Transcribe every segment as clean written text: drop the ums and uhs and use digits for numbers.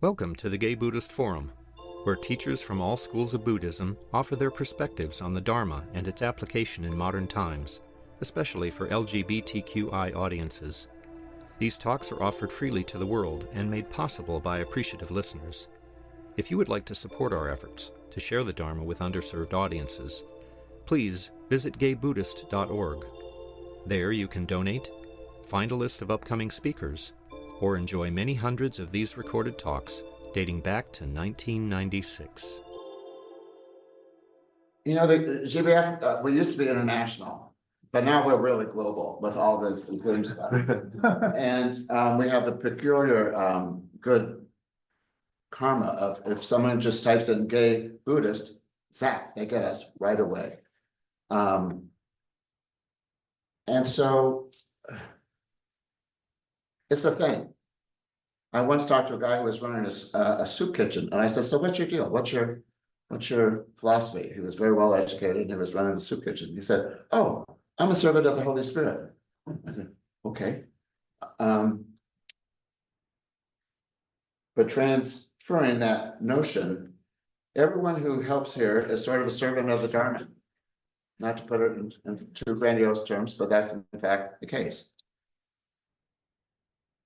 Welcome to the Gay Buddhist Forum, where teachers from all schools of Buddhism offer their perspectives on the Dharma and its application in modern times, especially for LGBTQI audiences. These talks are offered freely to the world and made possible by appreciative listeners. If you would like to support our efforts to share the Dharma with underserved audiences, please visit gaybuddhist.org. There you can donate, find a list of upcoming speakers, or enjoy many hundreds of these recorded talks dating back to 1996. You know, the GBF, we used to be international, but now we're really global with all this including stuff. And we have a peculiar good karma of if someone just types in gay Buddhist, zap, they get us right away. And so it's a thing. I once talked to a guy who was running a soup kitchen, and I said, "So what's your deal? What's your philosophy?" He was very well educated, and he was running the soup kitchen. He said, "Oh, I'm a servant of the Holy Spirit." I said, "Okay." But transferring that notion, everyone who helps here is sort of a servant of the Dharma. Not to put it in too grandiose terms, but that's in fact the case.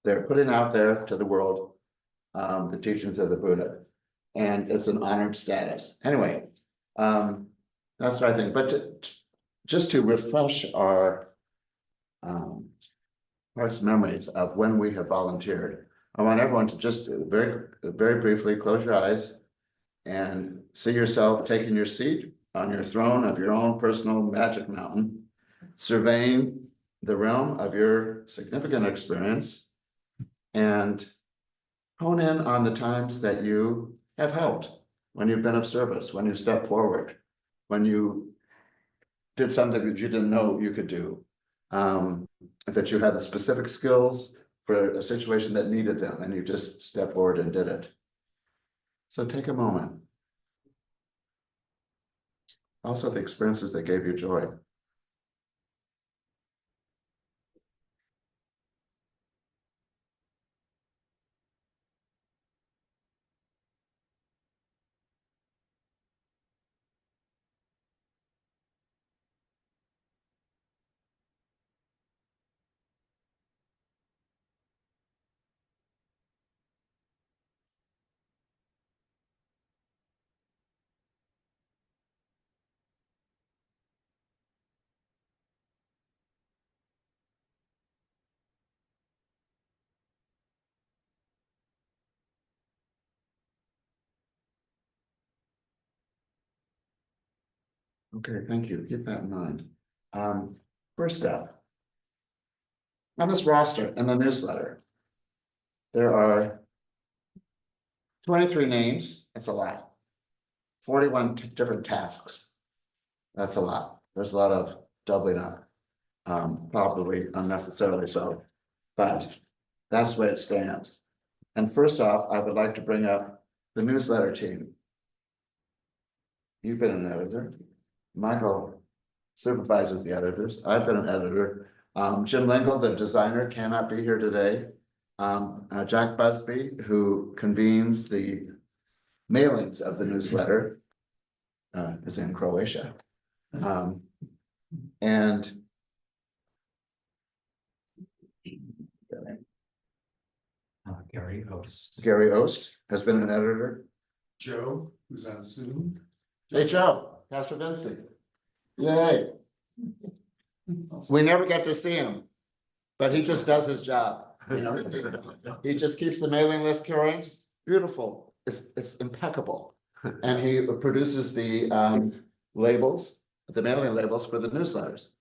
They're putting out there to the world the teachings of the Buddha, and it's an honored status. Anyway, that's what I think. But just to refresh our heart's memories of when we have volunteered, I want everyone to just very briefly close your eyes and see yourself taking your seat on your throne of your own personal magic mountain, surveying the realm of your significant experience, and hone in on the times that you have helped, when you've been of service, when you stepped forward, when you did something that you didn't know you could do, that you had the specific skills for a situation that needed them, and you just stepped forward and did it. So take a moment. Also, the experiences that gave you joy. Okay, thank you. Keep that in mind. First step. On this roster in the newsletter, there are 23 names. That's a lot. 41 different tasks. That's a lot. There's a lot of doubling up, probably unnecessarily so, but that's the way it stands. And first off, I would like to bring up the newsletter team. You've been an editor. Michael supervises the editors. I've been an editor. Jim Lingle, the designer, cannot be here today. Jack Busby, who convenes the mailings of the newsletter, is in Croatia. And Gary Oast. Gary Oast has been an editor. Joe, who's on Zoom. Hey, Joe, Pastor Vinci. Yay. We never get to see him, but he just does his job. You know, he just keeps the mailing list current. Beautiful. It's impeccable. And he produces the labels, the mailing labels for the newsletters.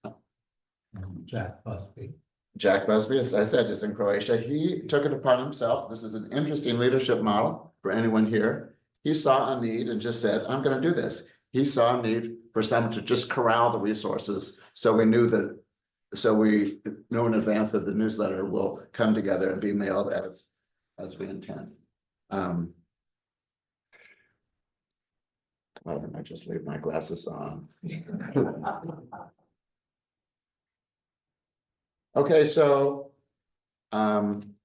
Jack Busby. Jack Busby, as I said, is in Croatia. He took it upon himself. This is an interesting leadership model for anyone here. He saw a need and just said, "I'm going to do this." He saw a need for someone to just corral the resources. So we knew in advance that the newsletter will come together and be mailed as we intend. Why don't I just leave my glasses on? Okay, so in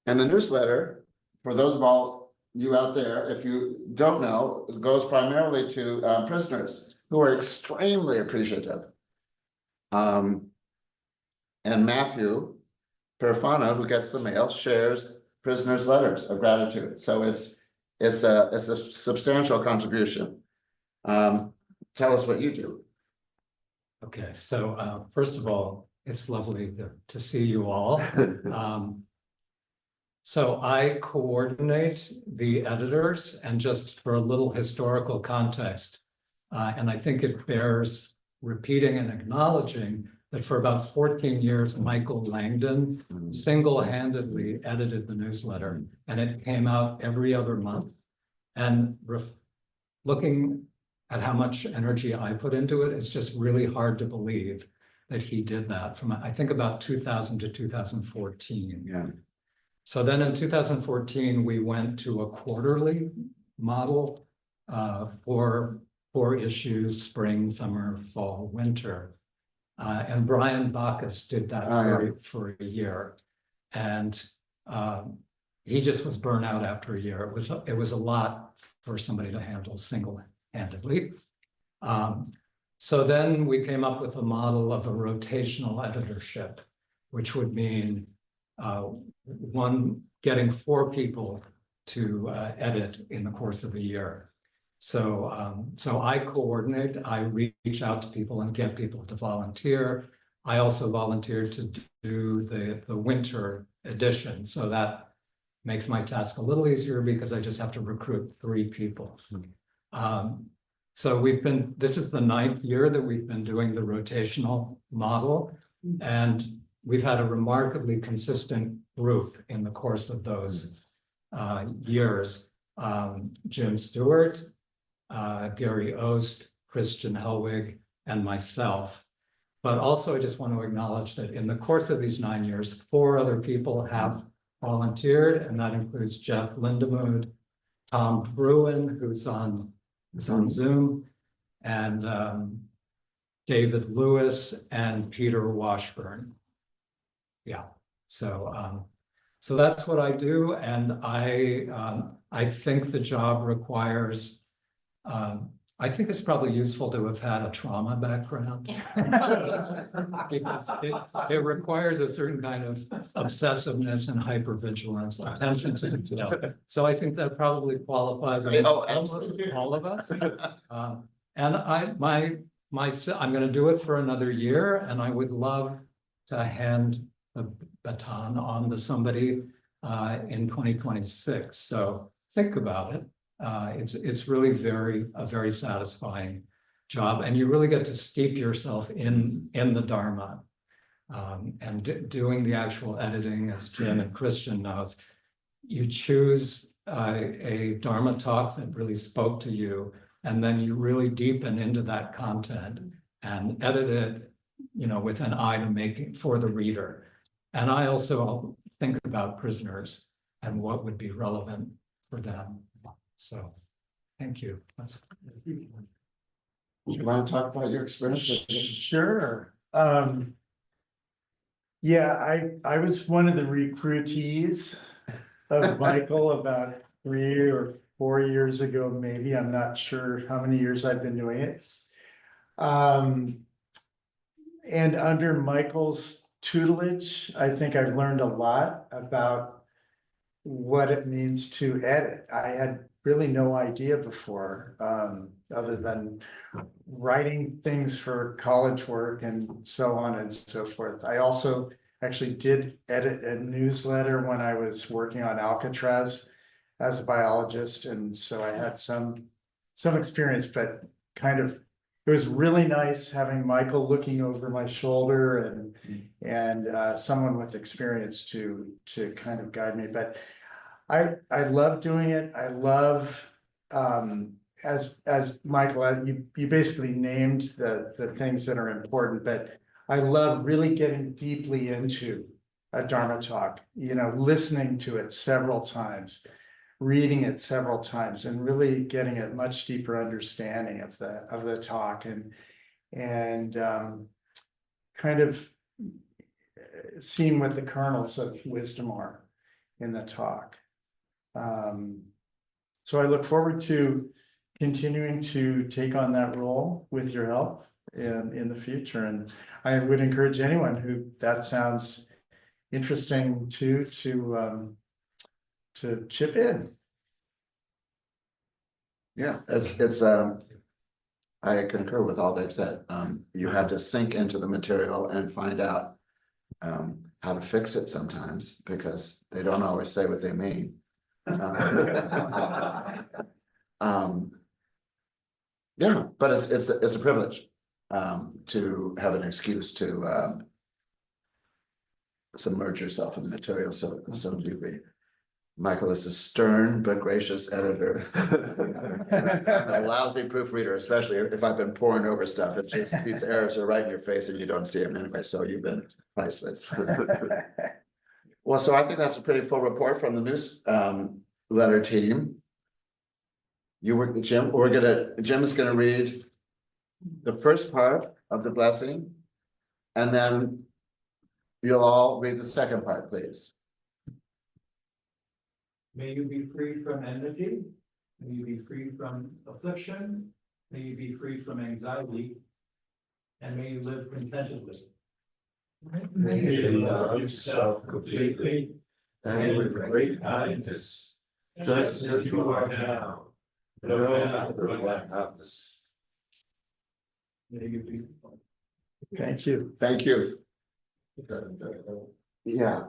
the newsletter, for those of all you out there, if you don't know, it goes primarily to prisoners who are extremely appreciative. And Matthew Perfano, who gets the mail, shares prisoners' letters of gratitude. So it's a substantial contribution. Tell us what you do. Okay, so first of all, it's lovely to see you all. So I coordinate the editors, and just for a little historical context, and I think it bears repeating and acknowledging that for about 14 years, Michael Langdon single-handedly edited the newsletter, and it came out every other month. And looking at how much energy I put into it, it's just really hard to believe that he did that from, I think, about 2000 to 2014. Yeah. So then in 2014, we went to a quarterly model for 4 issues, spring, summer, fall, winter. And Brian Bacchus did that for a year. And he just was burnt out after a year. It was a lot for somebody to handle single-handedly. So then we came up with a model of a rotational editorship, which would mean getting 4 people to edit in the course of a year. So I coordinate, I reach out to people and get people to volunteer. I also volunteer to do the winter edition. So that makes my task a little easier because I just have to recruit 3 people. So this is the 9th year that we've been doing the rotational model, and we've had a remarkably consistent group in the course of those years. Jim Stewart, Gary Ost, Christian Helwig, and myself. But also I just want to acknowledge that in the course of these 9 years, 4 other people have volunteered, and that includes Jeff Lindemood, Tom Bruin, who's on Zoom, and David Lewis and Peter Washburn. Yeah, so that's what I do, and I think the job requires. I think it's probably useful to have had a trauma background because it requires a certain kind of obsessiveness and hypervigilance, attention to detail. So I think that probably qualifies absolutely. all of us. And I'm going to do it for another year, and I would love to hand the baton on to somebody in 2026. So think about it. It's really a very satisfying job, and you really get to steep yourself in the Dharma, and doing the actual editing, as Jim and Christian knows. You choose a Dharma talk that really spoke to you, and then you really deepen into that content and edit it, with an eye to making for the reader. And I also think about prisoners and what would be relevant for them. So, thank you. You want to talk about your experience? Sure. Yeah, I was one of the recruitees of Michael about 3 or 4 years ago, maybe. I'm not sure how many years I've been doing it. And under Michael's tutelage, I think I've learned a lot about what it means to edit. I had really no idea before, other than writing things for college work and so on and so forth. I also actually did edit a newsletter when I was working on Alcatraz as a biologist, and so I had some experience, but it was really nice having Michael looking over my shoulder and someone with experience to kind of guide me. But I love doing it. I love, as Michael, you basically named the things that are important, but I love really getting deeply into a Dharma talk, listening to it several times, reading it several times, and really getting a much deeper understanding of the talk, and kind of seeing what the kernels of wisdom are in the talk. So I look forward to continuing to take on that role with your help in the future. And I would encourage anyone who that sounds interesting to chip in. Yeah, I concur with all they've said. You have to sink into the material and find out how to fix it sometimes, because they don't always say what they mean. Yeah, but it's a privilege to have an excuse to submerge yourself in the material so deeply. Michael is a stern but gracious editor. A lousy proofreader, especially if I've been poring over stuff. It's just these errors are right in your face and you don't see them anyway. So you've been priceless. Well, so I think that's a pretty full report from the newsletter team. Jim is gonna read the first part of the blessing, and then you'll all read the second part, please. May you be free from enmity. May you be free from affliction. May you be free from anxiety. And may you live contentedly. May you love yourself completely and with great kindness, just as you are now, no matter what happens. May you be. Thank you. Thank you. Yeah.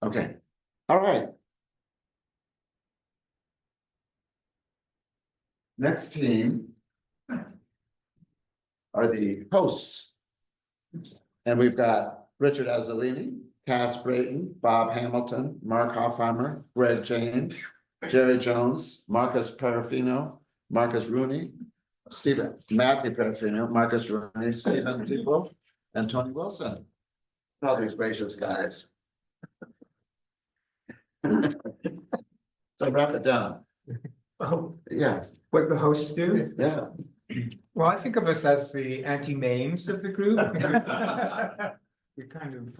Okay, all right. Next team are the hosts. And we've got Richard Azzolini, Cass Brayton, Bob Hamilton, Mark Hoffheimer, Greg James, Jerry Jones, Marcus Perafino, Marcus Rooney, Matthew Perafino, Marcus Rooney, Stephen Dibble, and Tony Wilson. All these gracious guys. So wrap it down. Oh, Yeah, what the hosts do? yeah. Well, I think of us as the anti-mames of the group. We kind of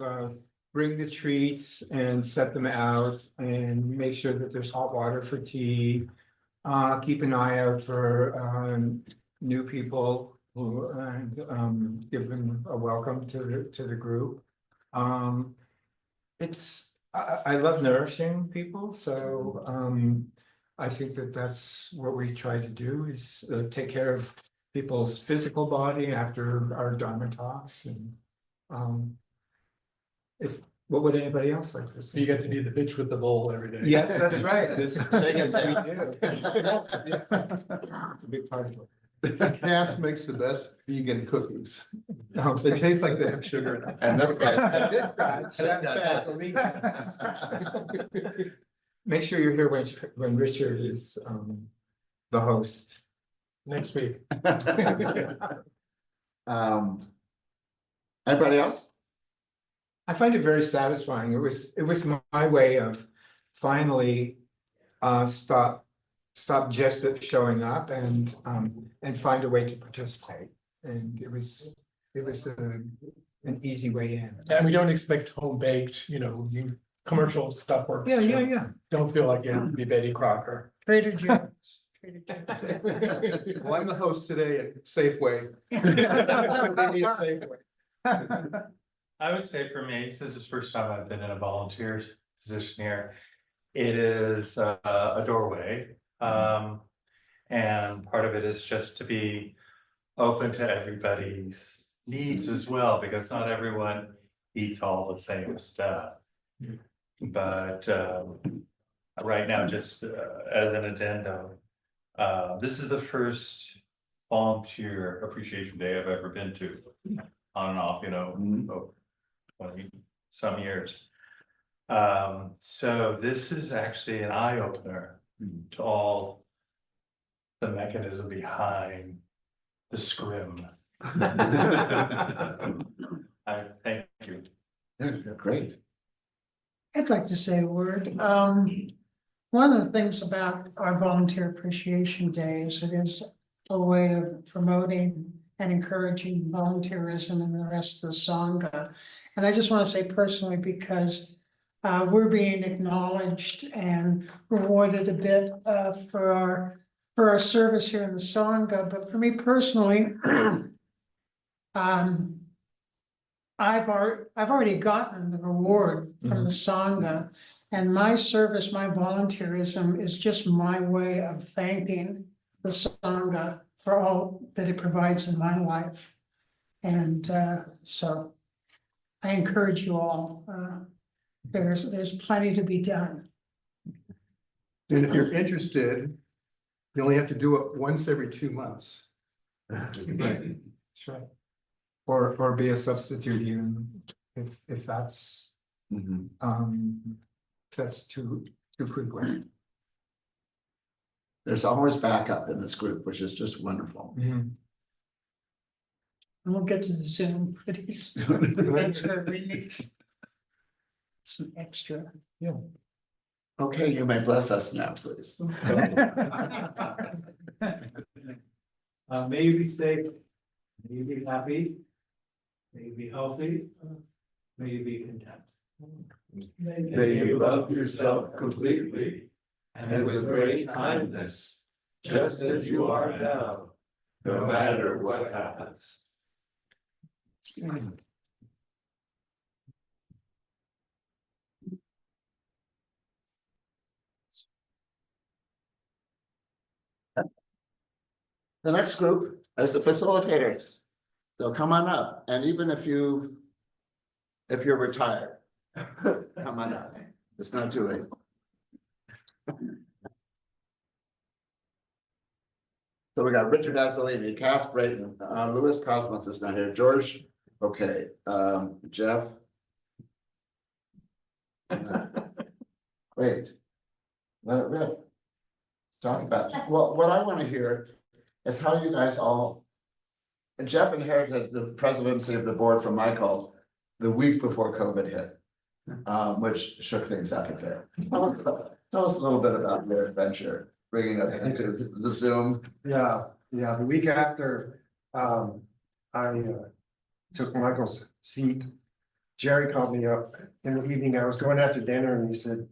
bring the treats and set them out and make sure that there's hot water for tea. Keep an eye out for new people who and give them a welcome to the group. I love nourishing people, so I think that that's what we try to do is take care of people's physical body after our Dharma talks, and what would anybody else like to say? You get to be the bitch with the bowl every day. Yes, that's right. Yes, we do. It's a big part of it. Cass makes the best vegan cookies. No, They taste like they have sugar in them. And this guy. This guy, This guy. Make sure you're here when Richard is the host. Next week. Anybody else? I find it very satisfying. It was my way of finally stop just at showing up and find a way to participate. And it was an easy way in. And we don't expect home baked, you commercial stuff works. Yeah. Don't feel like you have to be Betty Crocker. Trader Joe's. Well, I'm the host today at Safeway. They need a Safeway. I would say for me, this is the first time I've been in a volunteer position here. It is a doorway. And part of it is just to be open to everybody's needs as well, because not everyone eats all the same stuff. But right now, just as an addendum, this is the first volunteer appreciation day I've ever been to, on and off, 20 some years. So this is actually an eye opener to all the mechanism behind the scrim. I thank you. Great. I'd like to say a word. One of the things about our Volunteer Appreciation Day is it is a way of promoting and encouraging volunteerism in the rest of the Sangha. And I just want to say personally, because we're being acknowledged and rewarded a bit, for our service here in the Sangha, but for me personally, I've already gotten the reward from the Sangha, and my service, my volunteerism is just my way of thanking the Sangha for all that it provides in my life. And so I encourage you all, there's plenty to be done. And if you're interested, you only have to do it once every 2 months. Right. That's right. Or be a substitute even, if that's, if that's too frequent. There's always backup in this group, which is just wonderful. And we'll get to the Zoom pretty soon. That's where we need some extra. Yeah. Okay, you may bless us now, please. May you be safe, may you be happy, may you be healthy, may you be content. May you love yourself completely and with great kindness, just as you are now, no matter what happens. The next group is the facilitators. So come on up, and even if you're retired, come on up. It's not too late. So we got Richard Azzolini, Cass Brayton, Louis Cosmos is not here, George, okay, Jeff. Wait. Let it rip. Talk about, well, what I want to hear is how you guys all. And Jeff inherited the presidency of the board from Michael the week before COVID hit, which shook things up a bit. Tell us a little bit about your adventure, bringing us into the Zoom. Yeah, the week after, I took Michael's seat. Jerry called me up in the evening. I was going out to dinner and he said,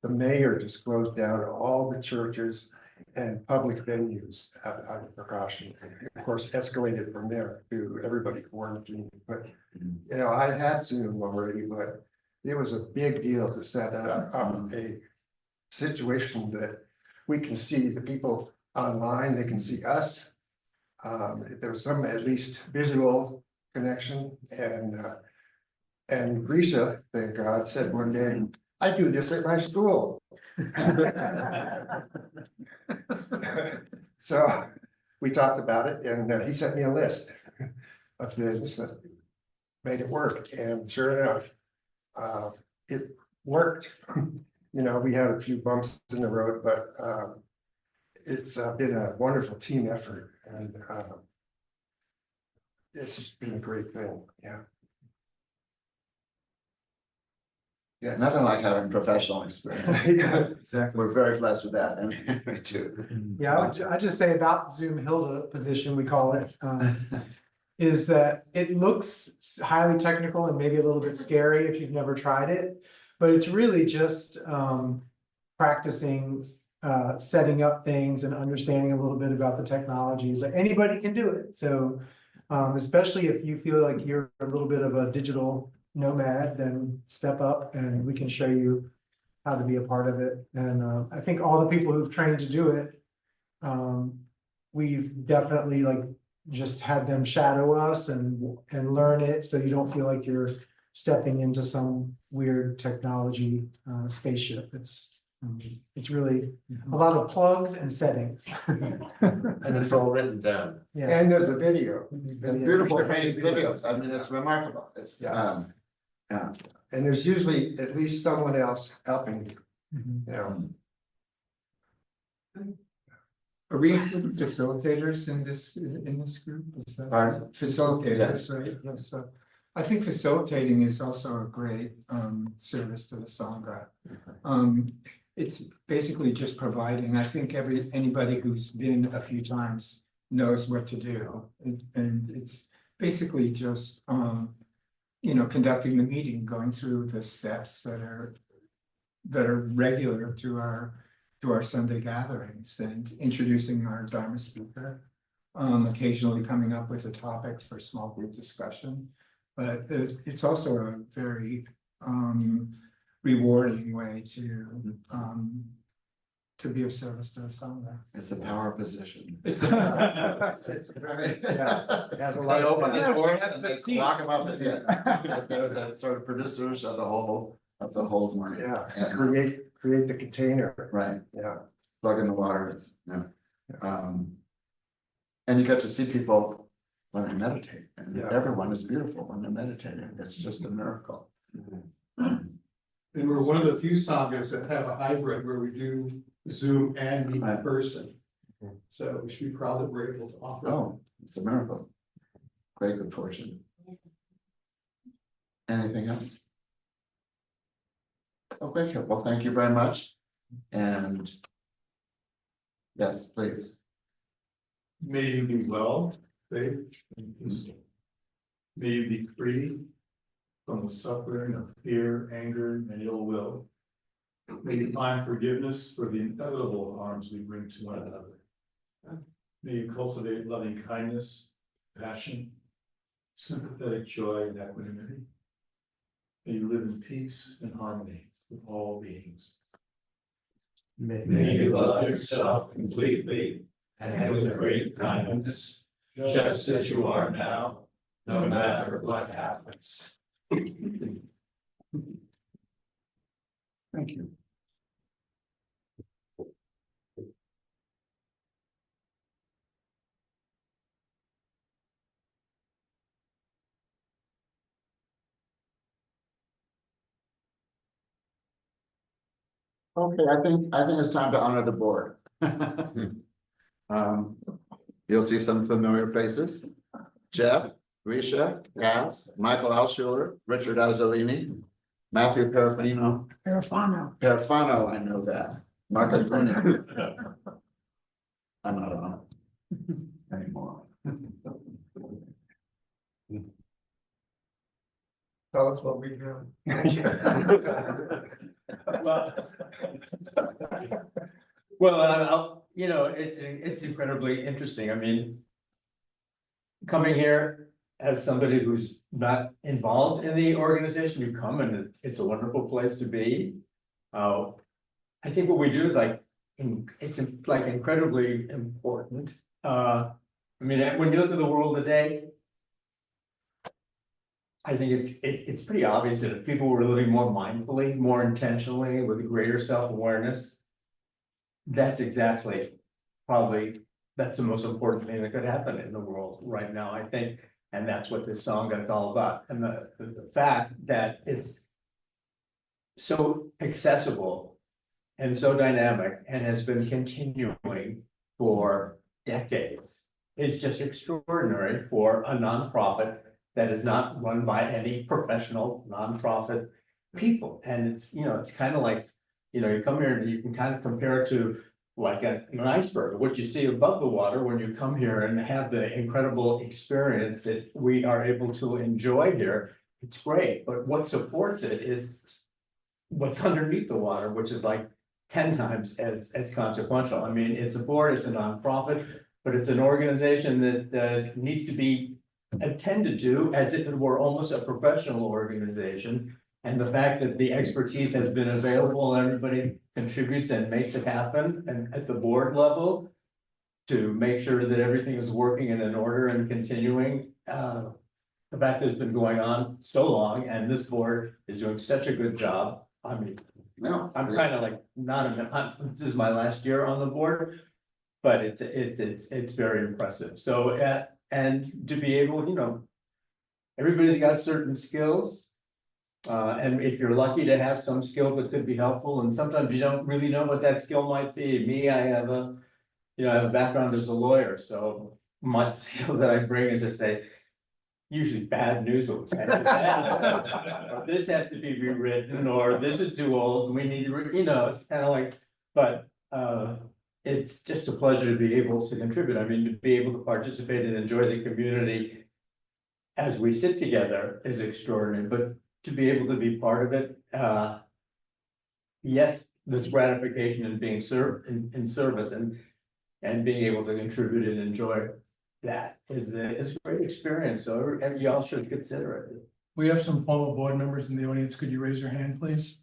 the mayor just closed down all the churches and public venues out of precaution. Of course, escalated from there to everybody quarantined. But, you know, I had Zoom already, but it was a big deal to set up a situation that we can see the people online, they can see us. There was some at least visual connection, and Grisha, thank God, said one day, I do this at my school. So we talked about it, and he sent me a list of things that made it work, and sure enough, it worked. You know, we had a few bumps in the road, but it's been a wonderful team effort, and it's been a great thing. Yeah. Yeah, nothing like having professional experience. Yeah, Exactly. We're very blessed with that, and me too. Yeah, I just say about Zoom Hilda position, we call it, is that it looks highly technical and maybe a little bit scary if you've never tried it. But it's really just practicing setting up things and understanding a little bit about the technology. But anybody can do it. So especially if you feel like you're a little bit of a digital nomad, then step up and we can show you how to be a part of it. And I think all the people who've trained to do it, we've definitely like just had them shadow us and learn it, so you don't feel like you're stepping into some weird technology spaceship. It's really a lot of plugs and settings. And it's all written down. Yeah. and there's a video. And beautiful training videos, I mean, it's remarkable. It's, Yeah. yeah. And there's usually at least someone else helping you, Mhm. you know. Are we including facilitators in this group? Is that- Pardon? Facilitators, right? Yes, so I think facilitating is also a great service to the Sangha. It's basically just providing, I think anybody who's been a few times knows what to do. And it's basically just conducting the meeting, going through the steps that are regular to our Sunday gatherings, and introducing our Dharma speaker. Occasionally coming up with a topic for small group discussion, but it's also a very rewarding way to be of service to the Sangha. It's a power position. It's They open the doors and they lock them up again. They're the sort of producers of the whole morning. Yeah, And- create the container, Right, yeah. plug in the water, it's, yeah. And you get to see people when they meditate, and Yeah. everyone is beautiful when they're meditating, it's just a miracle. Um, And we're one of the few sanghas that have a hybrid where we do Zoom and meet in person. So we should be proud that we're able to offer. Oh, it's a miracle. Great good fortune. Anything else? Okay, well, thank you very much, and yes, please. May you be well, safe, and peaceful. May you be free from the suffering of fear, anger, and ill will. May you find forgiveness for the inevitable harms we bring to one another. May you cultivate loving kindness, passion, sympathetic joy, and equanimity. May you live in peace and harmony with all beings. May you love yourself completely and with great kindness, just as you are now, no matter what happens. Thank you. Okay, I think it's time to honor the board. You'll see some familiar faces. Jeff, Risha, Cass, Michael Alschuler, Richard Azzolini, Matthew Perafino. Perafano, I know that. Marcus Bruner. I'm not on it anymore. Tell us what we do. Well, it's incredibly interesting. I mean, coming here as somebody who's not involved in the organization, you come and it's a wonderful place to be. I think what we do is it's like incredibly important. I mean, when you look at the world today, I think it's pretty obvious that if people were living more mindfully, more intentionally, with a greater self-awareness, that's exactly that's the most important thing that could happen in the world right now, I think. And that's what this Sangha is all about. And the fact that it's so accessible and so dynamic and has been continuing for decades is just extraordinary for a nonprofit that is not run by any professional nonprofit people. And it's kind of like, you come here and you can kind of compare it to like an iceberg, what you see above the water when you come here and have the incredible experience that we are able to enjoy here. It's great, but what supports it is what's underneath the water, which is like 10 times as consequential. I mean, it's a board, it's a nonprofit, but it's an organization that needs to be attended to as if it were almost a professional organization. And the fact that the expertise has been available and everybody contributes and makes it happen, and at the board level to make sure that everything is working in an order and continuing. The fact that it's been going on so long and this board is doing such a good job. I mean, No, I'm kind of like this is my last year on the board, but it's very impressive. So and to be able, everybody's got certain skills. And if you're lucky to have some skill that could be helpful, and sometimes you don't really know what that skill might be. Me, I have a background as a lawyer, so my skill that I bring is to say, usually bad news, or this has to be rewritten, or this is too old, and we need to, it's kind of like, but it's just a pleasure to be able to contribute. I mean, to be able to participate and enjoy the community as we sit together is extraordinary, but to be able to be part of it, yes, there's gratification in being served in service and being able to contribute and enjoy that is a great experience. So y'all should consider it. We have some former board members in the audience. Could you raise your hand, please?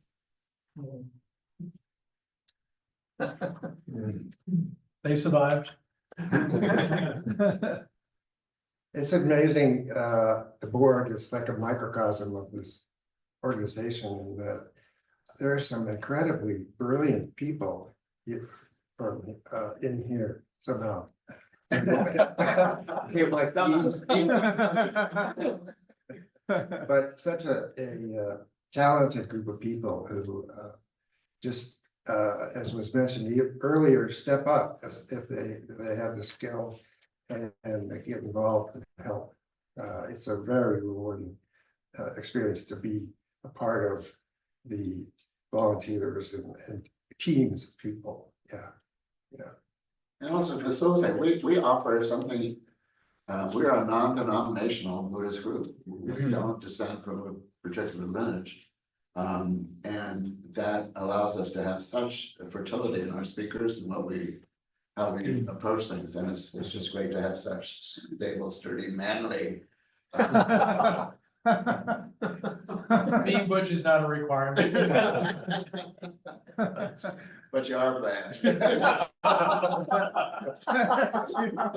They survived. It's amazing, the board is like a microcosm of this organization, and that there are some incredibly brilliant people from in here somehow. Came like these. But such a talented group of people who just as was mentioned earlier, step up if they have the skill and they get involved and help. It's a very rewarding experience to be a part of the volunteers and teams of people. Yeah. And also facilitate, we offer something, we're a non-denominational Buddhist group. We don't descend from a particular lineage. And that allows us to have such fertility in our speakers and how we approach things. And it's just great to have such stable, sturdy, manly. Being butch is not a requirement. But you are bland.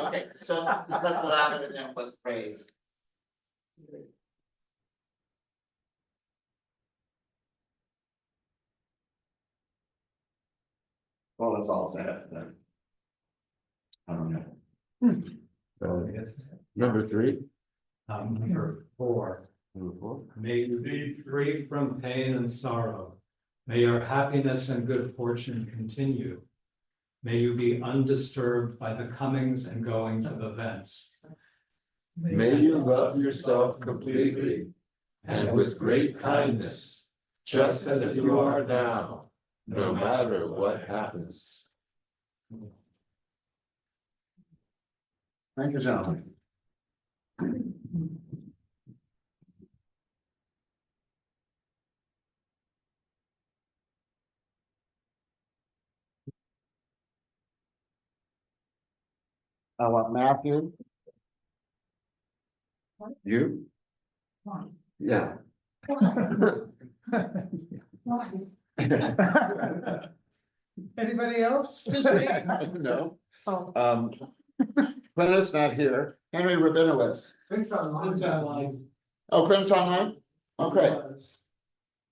Okay, so let's allow it in with praise. Well, let's all say it then. I don't know. Number 3. Number 4. Number 4. May you be free from pain and sorrow. May your happiness and good fortune continue. May you be undisturbed by the comings and goings of events. May you love yourself completely and with great kindness, just as you are now, no matter what happens. Thank you, gentlemen. I want Matthew. You? Yeah. Anybody else? Just me? No. Oh. Clint's not here. Henry Rabinowitz. Thanks online. Oh, Clint's online? Okay.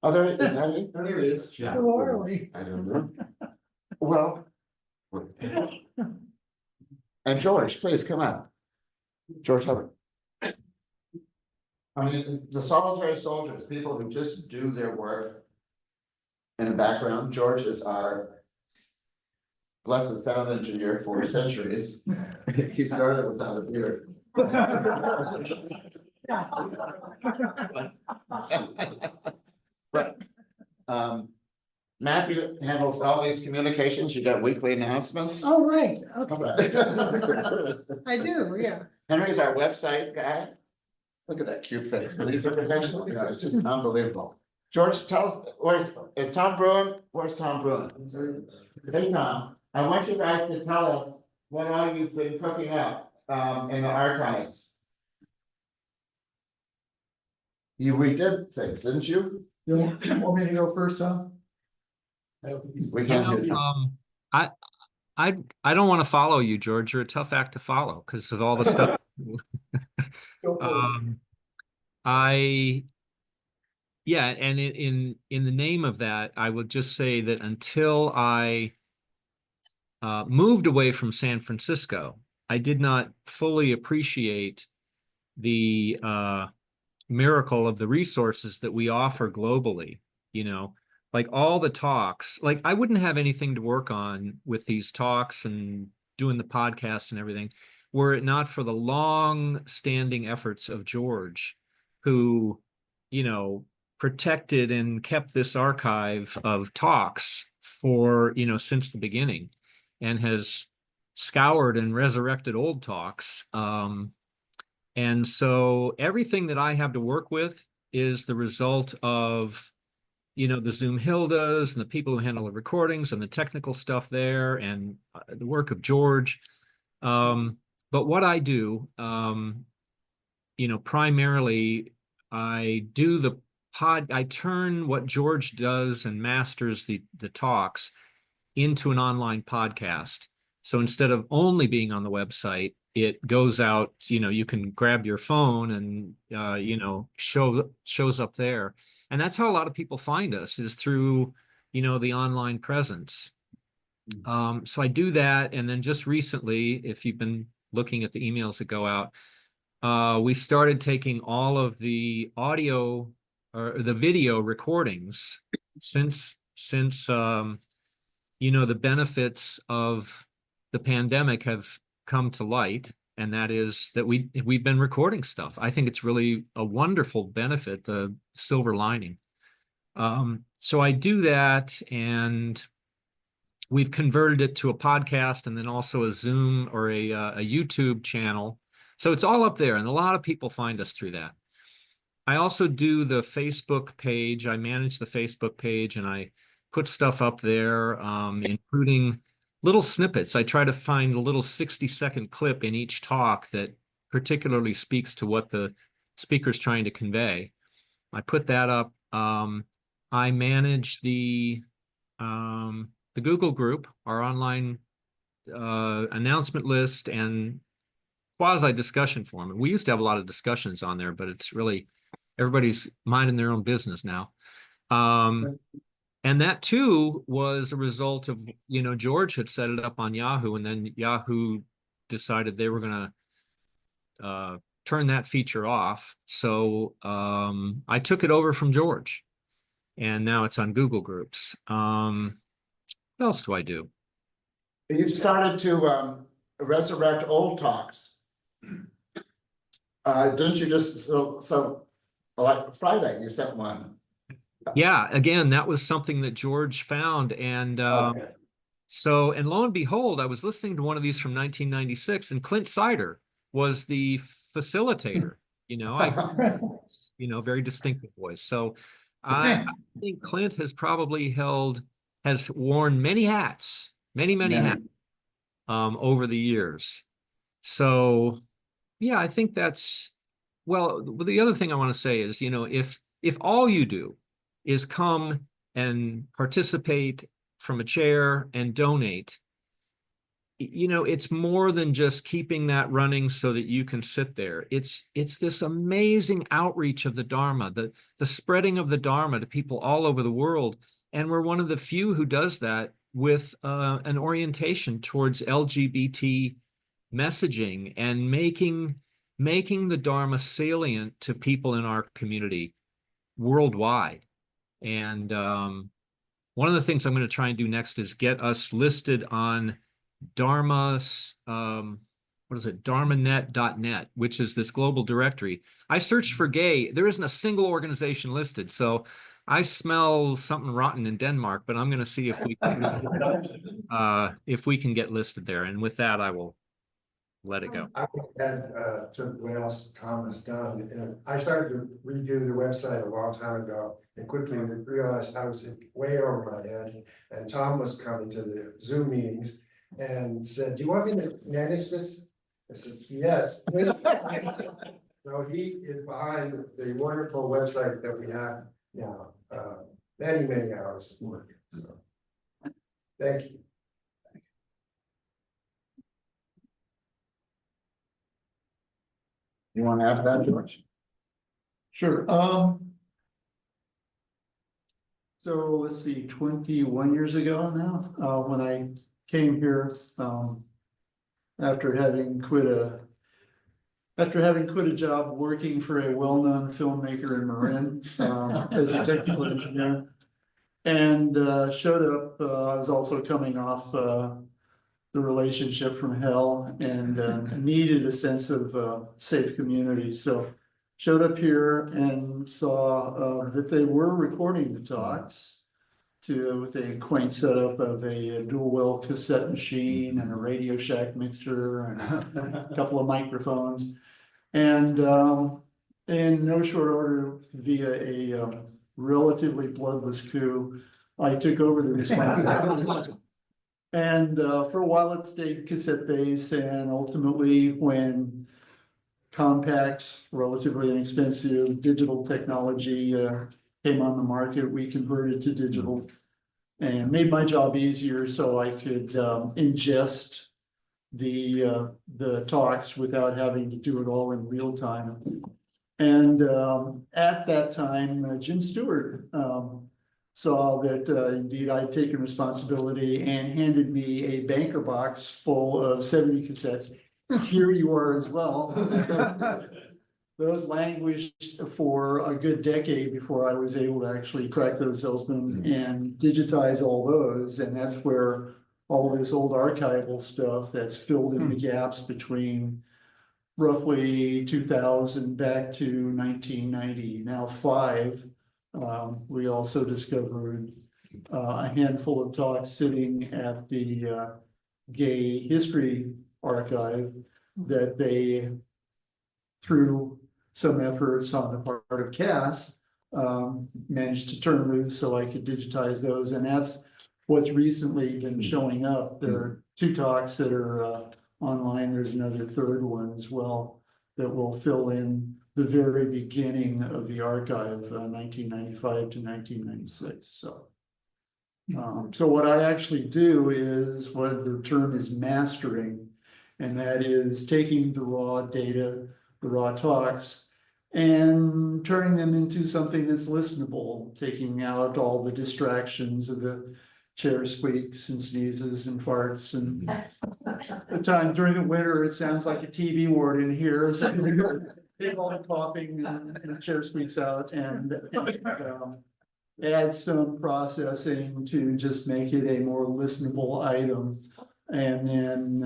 Oh, there is that he? There he is. Yeah. Who are we? I don't know. Well. And George, please come up. George Hubbard. I mean, the solitary soldiers, people who just do their work in the background. George is our blessed sound engineer for centuries. He started without a beard. But Matthew handles all these communications. You got weekly announcements. Oh, right, okay. Okay. I do, yeah. Henry's our website guy. Look at that cute face. He's a professional. You know, it's just unbelievable. George, tell us, is Tom Bruin? Where's Tom Bruin? Hey, Tom, I want you guys to tell us what all you've been cooking up in the archives. You redid things, didn't you? Yeah. Want me to go first, Tom? We can't do that. I don't want to follow you, George. You're a tough act to follow because of all the stuff. Yeah, and in the name of that, I would just say that until I moved away from San Francisco, I did not fully appreciate the miracle of the resources that we offer globally. You know, like all the talks, like I wouldn't have anything to work on with these talks and doing the podcast and everything, were it not for the long-standing efforts of George, who, you know, protected and kept this archive of talks for, you know, since the beginning, and has scoured and resurrected old talks. And so everything that I have to work with is the result of, the Zoom Hildas and the people who handle the recordings and the technical stuff there and the work of George. But what I do, primarily I do I turn what George does and masters the talks into an online podcast. So instead of only being on the website, it goes out, you can grab your phone and, shows up there. And that's how a lot of people find us, is through, the online presence. So I do that. And then just recently, if you've been looking at the emails that go out, we started taking all of the audio or the video recordings since the benefits of the pandemic have come to light, and that is that we've been recording stuff. I think it's really a wonderful benefit, the silver lining. So I do that, and we've converted it to a podcast and then also a Zoom or a YouTube channel. So it's all up there, and a lot of people find us through that. I also do the Facebook page. I manage the Facebook page, and I put stuff up there, including little snippets. I try to find a little 60-second clip in each talk that particularly speaks to what the speaker's trying to convey. I put that up. I manage the Google group, our online announcement list and quasi discussion forum. And we used to have a lot of discussions on there, but it's really everybody's minding their own business now. And that too was a result of, George had set it up on Yahoo, and then Yahoo decided they were going to turn that feature off. So I took it over from George, and now it's on Google Groups. What else do I do? You started to resurrect old talks. Didn't you just, so like Friday, you sent one? Yeah, again, that was something that George found. And Okay. so, and lo and behold, I was listening to one of these from 1996, and Clint Sider was the facilitator. Very distinctive voice. So I think Clint has probably has worn many hats, many hats over the years. So yeah, I think that's, well, the other thing I want to say is, if all you do is come and participate from a chair and donate, it's more than just keeping that running so that you can sit there. It's this amazing outreach of the Dharma, the spreading of the Dharma to people all over the world. And we're one of the few who does that with an orientation towards LGBT messaging and making the Dharma salient to people in our community worldwide. And one of the things I'm going to try and do next is get us listed on dharmanet.net, which is this global directory. I searched for gay. There isn't a single organization listed. So I smell something rotten in Denmark, but I'm going to see if we can get listed there. And with that, I will let it go. I would add to what else Tom has done. And I started to redo the website a long time ago and quickly realized I was way over my head. And Tom was coming to the Zoom meetings and said, "Do you want me to manage this?" I said, "Yes." So he is behind the wonderful website that we have now. Many hours of work. So thank you. You want to add to that, George? Sure, so let's see, 21 years ago now, when I came here, after having quit a job working for a well-known filmmaker in Marin, as a technical engineer. And showed up, I was also coming off the relationship from hell and needed a sense of safe community. So showed up here and saw that they were recording the talks with a quaint setup of a dual well cassette machine and a Radio Shack mixer and a couple of microphones. And in no short order, via a relatively bloodless coup, I took over the responsibility. And for a while it stayed cassette based, and ultimately when compact, relatively inexpensive digital technology came on the market, we converted to digital and made my job easier so I could ingest the talks without having to do it all in real time. And at that time, Jim Stewart saw that indeed I'd taken responsibility and handed me a banker box full of 70 cassettes. Here you are as well. Those languished for a good decade before I was able to actually crack those open and digitize all those. And that's where all this old archival stuff that's filled in the gaps between roughly 2000 back to 1990, now 5. We also discovered a handful of talks sitting at the Gay History Archive that they, through some efforts on the part of Cass, managed to turn loose so I could digitize those. And that's what's recently been showing up. There are 2 talks that are online. There's another 3rd one as well that will fill in the very beginning of the archive, 1995 to 1996. So what I actually do is what the term is mastering, and that is taking the raw data, the raw talks, and turning them into something that's listenable, taking out all the distractions of the chair squeaks and sneezes and farts, and at times during the winter it sounds like a TV ward in here. So take all the coughing and the chair squeaks out, and add some processing to just make it a more listenable item, and then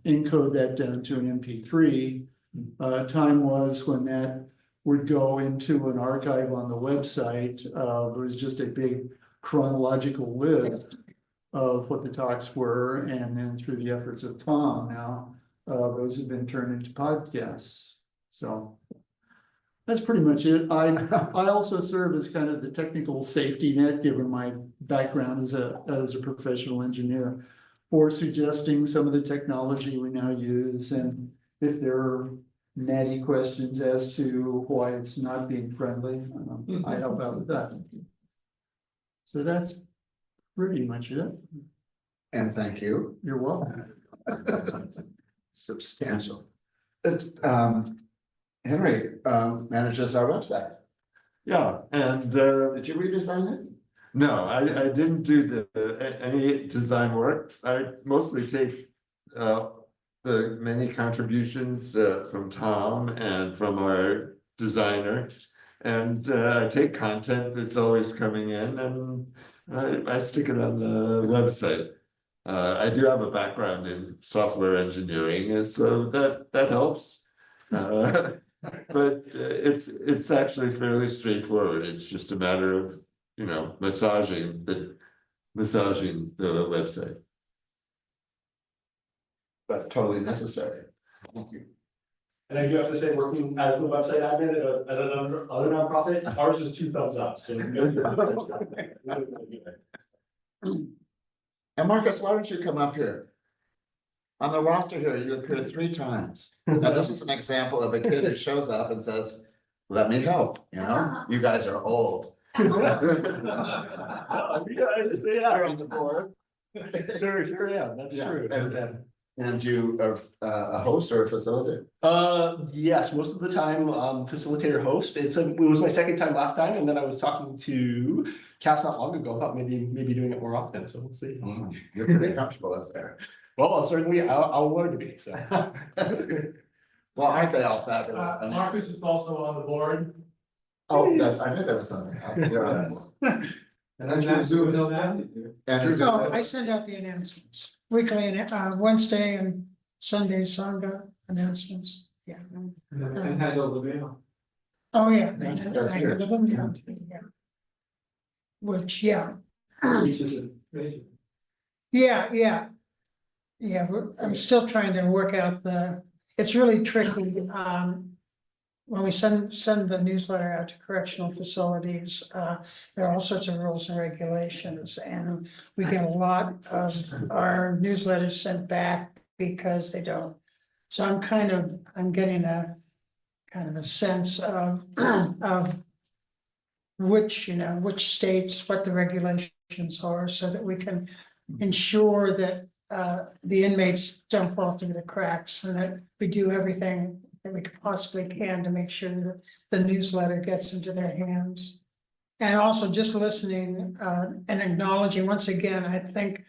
encode that down to an MP3. Time was when that would go into an archive on the website. It was just a big chronological list of what the talks were, and then through the efforts of Tom now, those have been turned into podcasts. So that's pretty much it. I also serve as kind of the technical safety net, given my background as a professional engineer, for suggesting some of the technology we now use, and if there are natty questions as to why it's not being friendly, I help out with that. So that's pretty much it. And thank you. You're welcome. Substantial. Henry manages our website. Yeah, and Did you redesign it? no, I didn't do any design work. I mostly take the many contributions from Tom and from our designer. And I take content that's always coming in, and I stick it on the website. I do have a background in software engineering, and so that helps. But it's actually fairly straightforward. It's just a matter of, you know, massaging the website. But totally necessary. Thank you. And I do have to say, working as the website admin at another nonprofit, ours is 2 thumbs up, so. And Marcus, why don't you come up here? On the roster here, you appear 3 times. Now, this is an example of a kid who shows up and says, let me help, you know, you guys are old. Yeah, You're on the board. Sure am, that's Yeah, true. And you are a host or a facilitator? Yes, most of the time, facilitator host. It was my second time last time, and then I was talking to Cass not long ago about maybe doing it more often, so we'll see. You're pretty comfortable up there. Well, certainly I'll learn to be, so. Well, aren't they all fabulous? I mean- Marcus is also on the board. Oh, yes, I knew there was something. You're on this. And I'm not doing that. And is So I it- send out the announcements weekly, and Wednesday and Sunday Sangha announcements, yeah. And handle the mail. Oh, yeah. That's I good. give them down to, yeah. Which, yeah, Which is a major. yeah. Yeah, I'm still trying to work out it's really tricky. when we send the newsletter out to correctional facilities, there are all sorts of rules and regulations, and we get a lot of our newsletters sent back because they don't. So I'm getting a kind of a sense of, of which states, what the regulations are, so that we can ensure that the inmates don't fall through the cracks, and that we do everything that we possibly can to make sure that the newsletter gets into their hands. And also just listening and acknowledging, once again, I think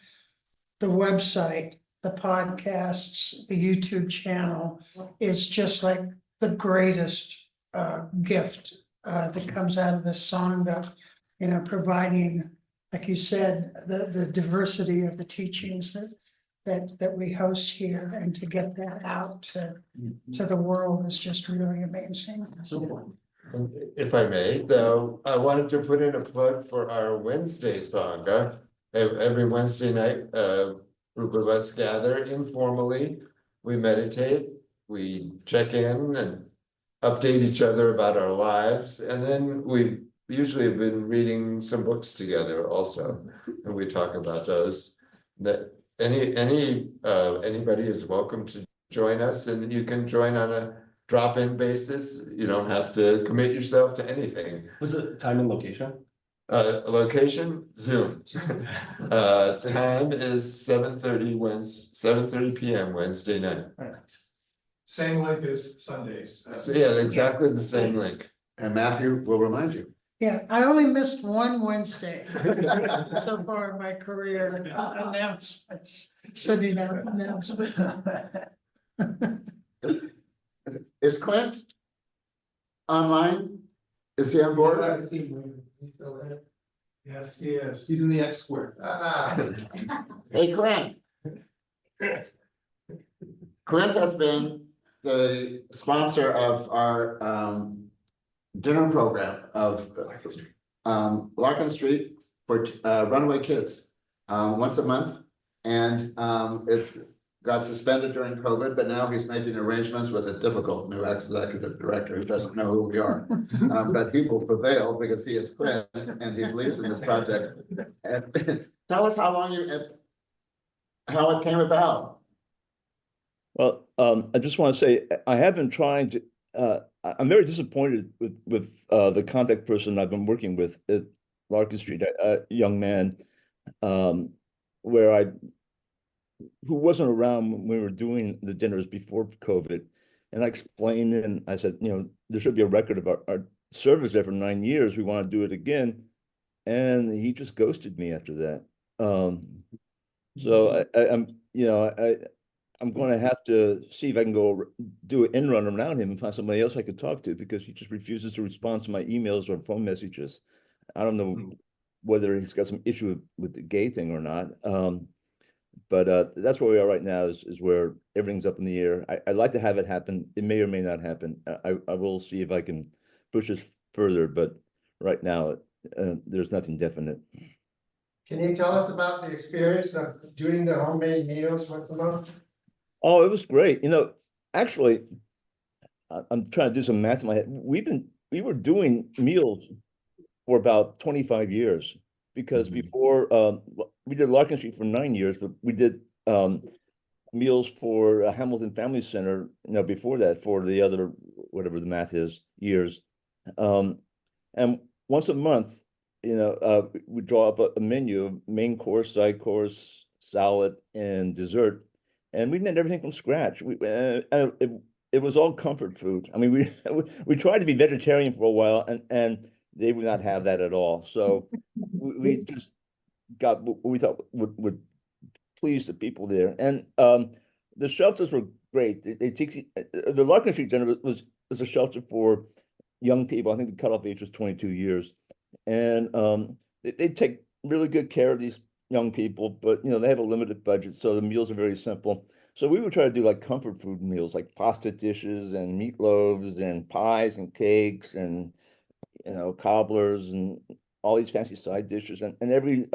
the website, the podcasts, the YouTube channel is just like the greatest gift that comes out of this Sangha, providing, like you said, the diversity of the teachings that we host here, and to get that out to the world is just really amazing. If I may, though, I wanted to put in a plug for our Wednesday Sangha. Every Wednesday night, a group of us gather informally. We meditate, we check in and update each other about our lives, and then we usually have been reading some books together also, and we talk about those. That anybody is welcome to join us, and you can join on a drop-in basis. You don't have to commit yourself to anything. Was it time and location? Location, Zoom. Time is 7:30 p.m. Wednesday night. Same link as Sundays. So yeah, exactly the same link. And Matthew will remind you. Yeah, I only missed one Wednesday so far in my career, announcements, sending out announcements. Is Clint online? Is he on board? Yes, he is. He's in the X squared. Hey, Clint. Clint has been the sponsor of our dinner program of Larkin Street for runaway kids once a month. And it got suspended during COVID, but now he's making arrangements with a difficult new executive director who doesn't know who we are. But he will prevail because he is Clint and he believes in this project. And tell us how it came about. Well, I just want to say I have been trying to. I'm very disappointed with the contact person I've been working with at Larkin Street, a young man, who wasn't around when we were doing the dinners before COVID, and I explained it, and I said, there should be a record of our service there for 9 years. We want to do it again, and he just ghosted me after that. So I'm going to have to see if I can go do an in run around him and find somebody else I could talk to, because he just refuses to respond to my emails or phone messages. I don't know whether he's got some issue with the gay thing or not. But that's where we are right now, is where everything's up in the air. I'd like to have it happen. It may or may not happen. I will see if I can push this further, but right now there's nothing definite. Can you tell us about the experience of doing the homemade meals once a month? Oh, it was great. Actually, I'm trying to do some math in my head. We were doing meals for about 25 years, because before we did Larkin Street for 9 years, but we did meals for Hamilton Family Center, before that, for the other, whatever the math is, years. And once a month, we draw up a menu of main course, side course, salad, and dessert. And we made everything from scratch. It was all comfort food. I mean, we tried to be vegetarian for a while, and they would not have that at all. So we just got what we thought would please the people there. And the shelters were great. The Larkin Street Center was a shelter for young people. I think the cutoff age was 22 years. And they take really good care of these young people, but they have a limited budget, so the meals are very simple. So we would try to do like comfort food meals, like pasta dishes and meatloaves and pies and cakes and cobblers and all these fancy side dishes. And every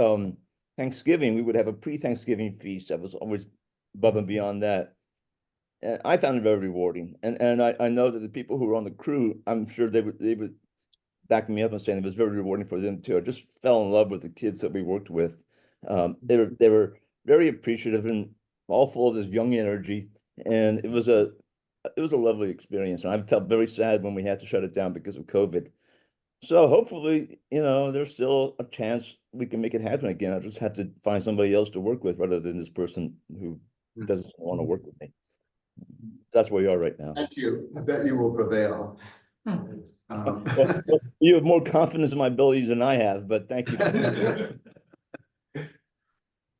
Thanksgiving we would have a pre-Thanksgiving feast that was always above and beyond that. I found it very rewarding. And I know that the people who were on the crew, I'm sure they would back me up and saying it was very rewarding for them too. I just fell in love with the kids that we worked with. They were very appreciative and all full of this young energy. And it was a lovely experience. And I felt very sad when we had to shut it down because of COVID. So hopefully, there's still a chance we can make it happen again. I just have to find somebody else to work with rather than this person who doesn't want to work with me. That's where you are right now. Thank you. I bet you will prevail. Well, you have more confidence in my abilities than I have, but thank you.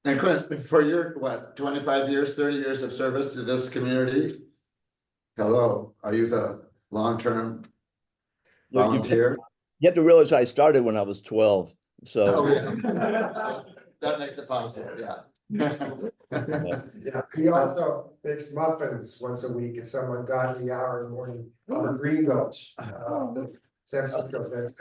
And Clint, for your, 25 years, 30 years of service to this community? Hello, are you the long-term volunteer? You have to realize I started when I was 12, so. Oh, yeah. That makes it possible, yeah. Yeah, he also makes muffins once a week at some ungodly hour in the morning on Green Gulch. San Francisco, that's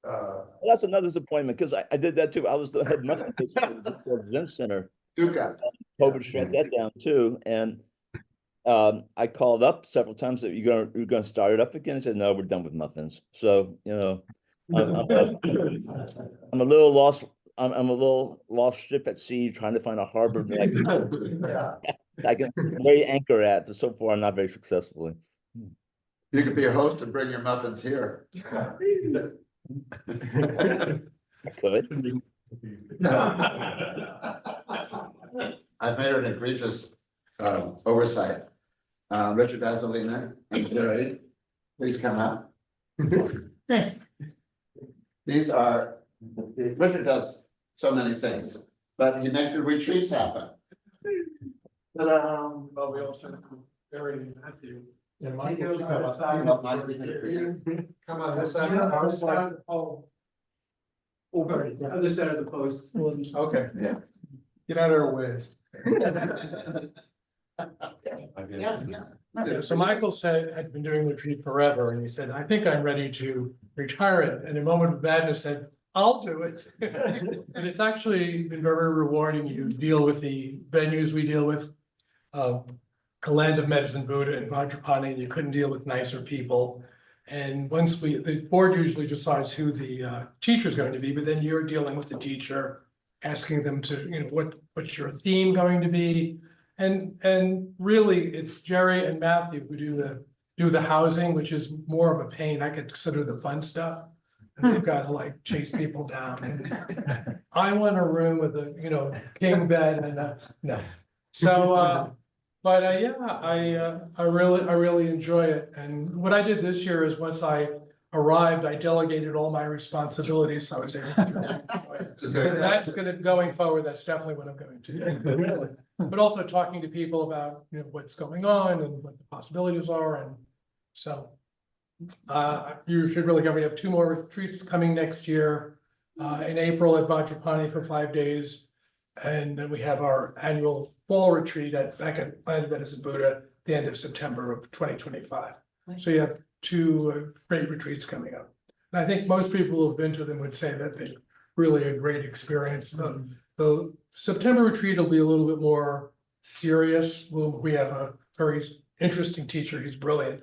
Well, that's another disappointment because I did that too. I was the head muffin maker for the Zen Center. COVID shut that down too, and I called up several times that you're gonna start it up again. I said no, we're done with muffins. So I'm a little lost. I'm a little lost ship at sea, trying to find a harbor that I can lay anchor at. But so far, I'm not very successfully. You could be a host and bring your muffins here. I could. I've made an egregious oversight. Richard Azzolina and Jerry, please come up. These are, Richard does so many things, but he makes the retreats happen. Well, we also have Barry and Matthew. Yeah, Michael, come on this side of the house. Other side of the post. Okay, Yeah. get out of our ways. Yeah, so Michael had been doing the retreat forever, and he said, I think I'm ready to retire it. And in a moment of madness said, I'll do it. And it's actually been very rewarding. You deal with the venues we deal with. Land of Medicine Buddha and Vajrapani, and you couldn't deal with nicer people. And once the board usually decides who the teacher is going to be, but then you're dealing with the teacher, asking them to, what's your theme going to be? And really, it's Jerry and Matthew who do the housing, which is more of a pain. I consider the fun stuff. And they've got to chase people down. And I want a room with a, king bed and no. So, but I really enjoy it. And what I did this year is once I arrived, I delegated all my responsibilities. So I was able to enjoy it. That's going forward, that's definitely what I'm going to do. But also talking to people about, what's going on and what the possibilities are. And so you should really go. We have 2 more retreats coming next year in April at Vajrapani for 5 days. And then we have our annual fall retreat back at Land of Medicine Buddha at the end of September of 2025. So you have 2 great retreats coming up. And I think most people who have been to them would say that they're really a great experience. The September retreat will be a little bit more serious. We have a very interesting teacher. He's brilliant.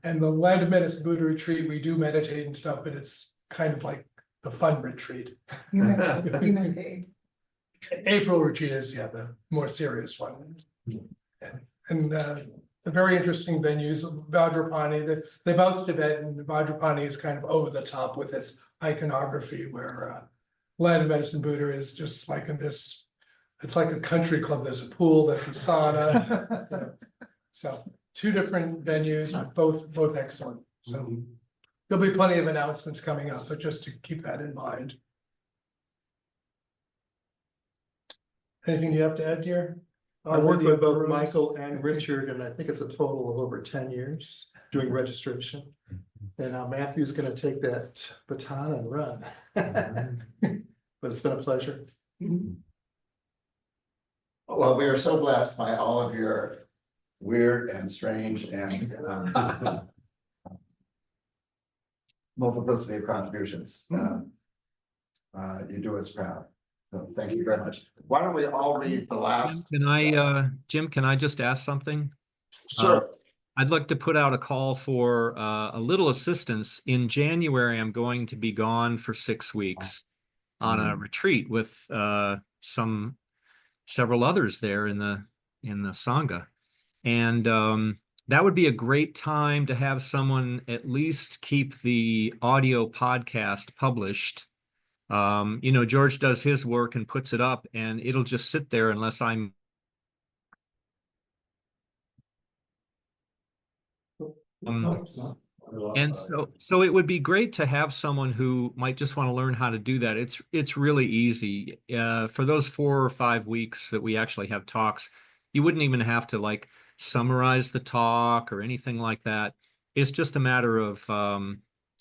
And the Land of Medicine Buddha retreat, we do meditate and stuff, but it's kind of like the fun retreat. You meant the April retreat is, the more serious one. And the very interesting venues, Vajrapani, they both Tibetan. Vajrapani is kind of over the top with its iconography, where Land of Medicine Buddha is just like it's like a country club. There's a pool, there's a sauna. So 2 different venues, both excellent. So there'll be plenty of announcements coming up, but just to keep that in mind. Anything you have to add, dear? I worked with both Michael and Richard, and I think it's a total of over 10 years doing registration. And now Matthew's gonna take that baton and run. But it's been a pleasure. Well, we are so blessed by all of your weird and strange and multiplicity of contributions. You do us proud. So thank you very much. Why don't we all read the last? Jim, can I just ask something? Sure. I'd like to put out a call for a little assistance. In January, I'm going to be gone for 6 weeks on a retreat with several others there in the Sangha. And that would be a great time to have someone at least keep the audio podcast published. You know, George does his work and puts it up, and it'll just sit there unless I'm and so it would be great to have someone who might just want to learn how to do that. It's really easy. For those 4 or 5 weeks that we actually have talks, you wouldn't even have to like summarize the talk or anything like that. It's just a matter of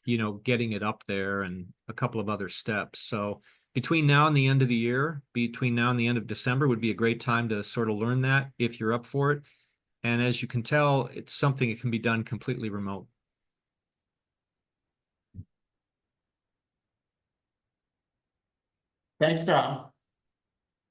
you know, getting it up there and a couple of other steps. So between now and the end of the year, between now and the end of December would be a great time to sort of learn that if you're up for it. And as you can tell, it's something that can be done completely remote. Thanks, Tom.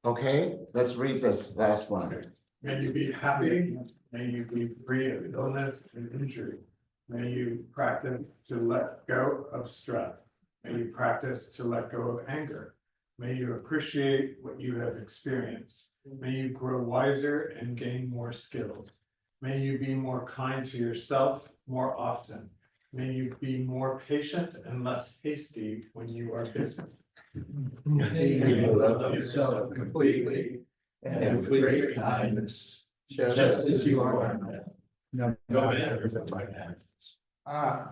Okay, let's read this last one. May you be happy, may you be free of illness and injury. May you practice to let go of stress. May you practice to let go of anger. May you appreciate what you have experienced. May you grow wiser and gain more skills. May you be more kind to yourself more often. May you be more patient and less hasty when you are busy. May you love yourself completely and with great kindness, just as you are now. No matter what happens.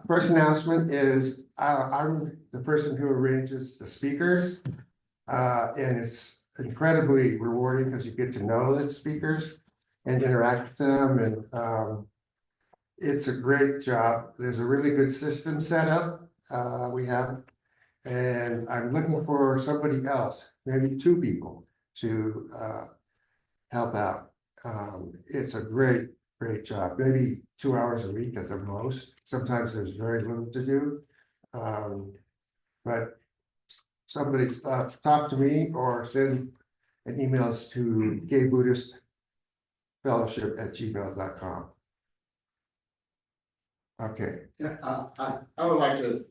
First announcement is, I'm the person who arranges the speakers. And it's incredibly rewarding because you get to know the speakers and interact with them, and it's a great job. There's a really good system set up, we have, and I'm looking for somebody else, maybe 2 people to help out. It's a great job, maybe 2 hours a week at the most. Sometimes there's very little to do, but somebody talk to me or send an email to Gay Buddhist Fellowship@gmail.com. Okay. Yeah, I would like to,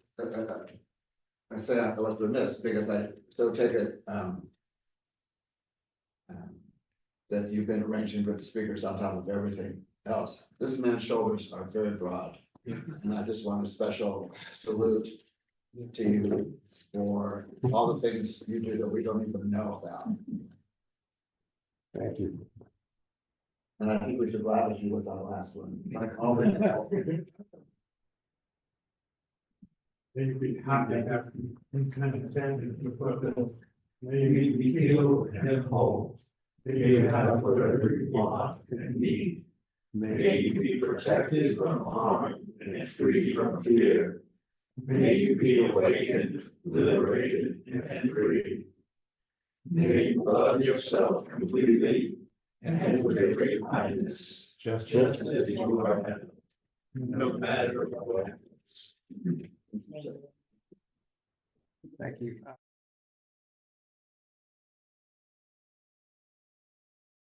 I say I was remiss because I still take it, that you've been arranging for the speakers on top of everything else. This man's shoulders are very broad. And I just want a special salute to you for all the things you do that we don't even know about. Thank you. And I think we should lavish you with our last one. May you be happy, content, and fulfilled. May you be healed and whole. May you have whatever you want and need. May you be protected from harm and free from fear. May you be awakened, liberated, and free. May you love yourself completely and with great kindness, just as you are now, no matter what happens. Thank you.